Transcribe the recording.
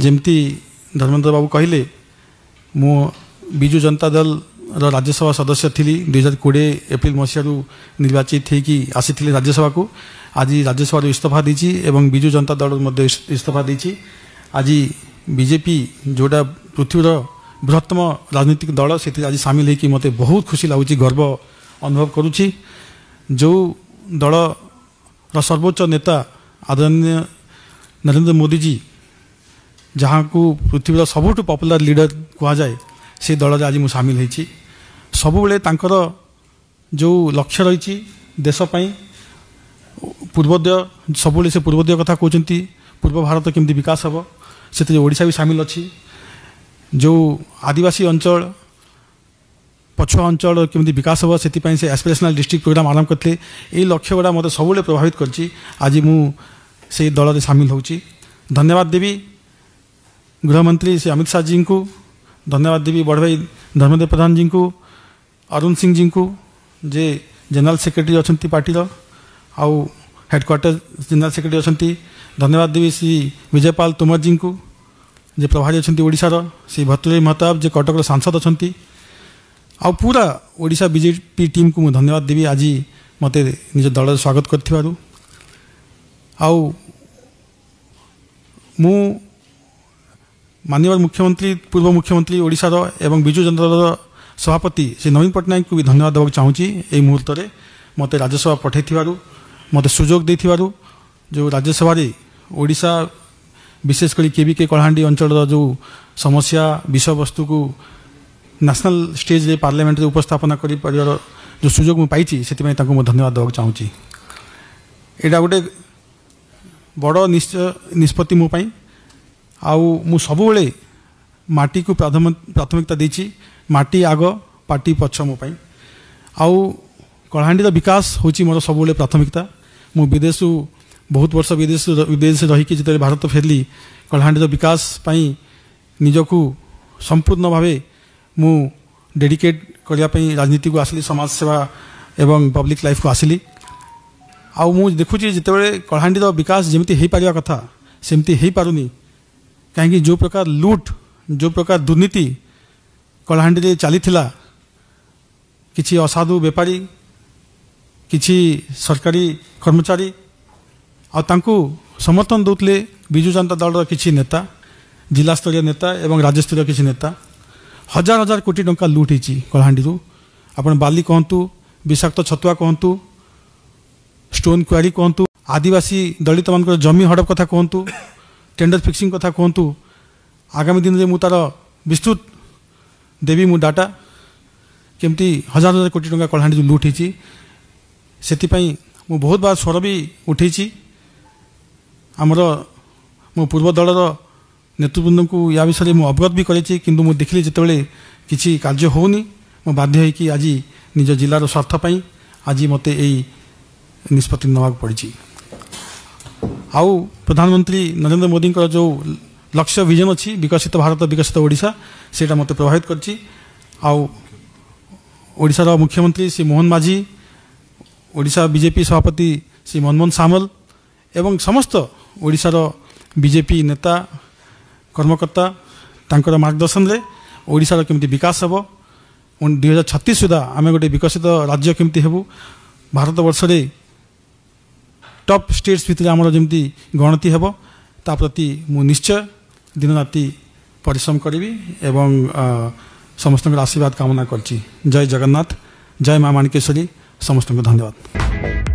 जमती धर्मेंद्र बाबू कहले मु विजु जनता दल राज्यसभा सदस्य थी 2020 एप्रिल मसीह निर्वाचित होगी आसी राज्यसभा को आज राज्यसभा इस्तीफा देती एवं विजु जनता दल इस्तीफा देती आज बीजेपी जोटा पृथ्वीर बृहत्तम राजनीतिक दल से आज सामिल होगी मत बहुत खुशी लगुच गर्व अनुभव करुच्ची जो दल सर्वोच्च नेता आदरणीय नरेंद्र मोदी जी जहाँ को पृथ्वीर सबुठ पॉपुलर लीडर कह जाए से दल आज मुझे सामिल होती सबुबले तांकर जो लक्ष्य रही देशपाई पूर्वोदय सबुबले से पूर्वोदय कथा कहते पूर्व भारत केमती विकास हम से ओडिशा भी सामिल अच्छी जो आदिवासी अंचल पछुआ अंचल केमती विकास हम से एस्पिरेशनल डिस्ट्रिक्ट प्रोग्राम आरंभ करते यही लक्ष्य गुड़ा मत सबुबले प्रभावित कर से दल में सामिल होची धन्यवाद देवी गृहमंत्री श्री अमित शाह जी को धन्यवाद देवी बड़ भाई धर्मेंद्र प्रधान जी को अरुण सिंह जी को जे जनरल सेक्रेटरी अच्छा पार्टी आउ हेडक्वार्टर जनरल सेक्रेटरी अच्छा धन्यवाद देवी श्री विजयपाल तोमर जी को जे प्रभारी अच्छा ओडिशार श्री भर्तृहरि महताब जे कटक सांसद अच्छा आउ पूरा ओडिशा बीजेपी टीम को मुझे धन्यवाद देवी आज मत निज दल स्वागत कर माननीय मुख्यमंत्री पूर्व मुख्यमंत्री ओडिशार एवं विजु जनता दल सभापति श्री नवीन पट्टनायक को भी धन्यवाद देवाक चाहूँगी यही मुहूर्त में मत राज्यसभा पठाई मत सुजोग दे जो राज्यसभा ओडिशा विशेषकर केबीके कलाहांडी अंचल जो समस्या विषय वस्तु को नेशनल स्टेज रे पार्लियामेंट रे उपस्थापना कर जो सुजोग मुझे पाई से धन्यवाद देवाक चाहूँगी यहाँ गोटे बड़ निष्पत्ति मो पाई आउ मु सबुबले माटी को प्राथमिकता देची माटी आग पार्टी पछ मो पाई आउ कलाहांडी विकास होची मोर सबुबले प्राथमिकता मु विदेश बहुत वर्ष विदेश रहीकि जिते भारत फेरली कलाहांडी विकास पाई निजकू संपूर्ण भावे मु डेडिकेट करने राजनीति को आसली समाज सेवा एवं पब्लिक लाइफ को आसली आउ मु देखुची जिते कलाहांडी विकास जमी हो पार कथा सेमती हो पारुनी कहीं जो प्रकार लूट जो प्रकार दुर्नीति कलाहांडी चली किसी असाधु बेपारी किसी सरकारी कर्मचारी आउ समर्थन दौले विजु जनता दल किसी नेता जिला स्तरीय नेता एवं राज्य स्तरीय किसी नेता हजार हजार कोटी टंका लूट होती कलाहांडी आपण बाली कहतु विषाक्त छतुआ कहतु स्टोन क्वारी कहतु आदिवासी दलित मान जमी हड़प कथा कहतु टेंडर फिक्सिंग कथा कहतु आगामी दिन में मु तार विस्तृत देवी मु डाटा केमती हजार हजार कोटी टंका कलाहांडी लूट होती से मु बहुत बार स्वर भी उठे आमर मो पूर्व दलर नेतृवृंद को या विषय मुझे अवगत भी करेছি किंतु मु देखली जितेबाला किसी कार्य होनी मो बाध्य होकि आज निज जिलार स्वार्थपाई आज मत यही निष्पत्ति नवाक पड़ी आउ प्रधानमंत्री नरेंद्र मोदी जो लक्ष्य विजन अच्छी विकसित भारत विकसित ओडिशा से मत प्रभावित करछि आउ ओडिशार मुख्यमंत्री श्री मोहन माझी ओडिशा बीजेपी सभापति श्री मनमोहन सामल एवं समस्त ओडिशार बीजेपी नेता कर्मकर्ता तांकर मार्गदर्शन रे ओडिशार केमती विकास हम 2036 सुधा आम गोटे विकसित राज्य केमती हेबु भारत वर्ष रे टॉप स्टेट्स भितर आमर जमी गणति हेब ता प्रति मु निश्चय दिन राति परिश्रम करी एवं समस्त आशीर्वाद कामना करछि। जय जगन्नाथ, जय माँ माणिकेश्वरी, समस्त धन्यवाद।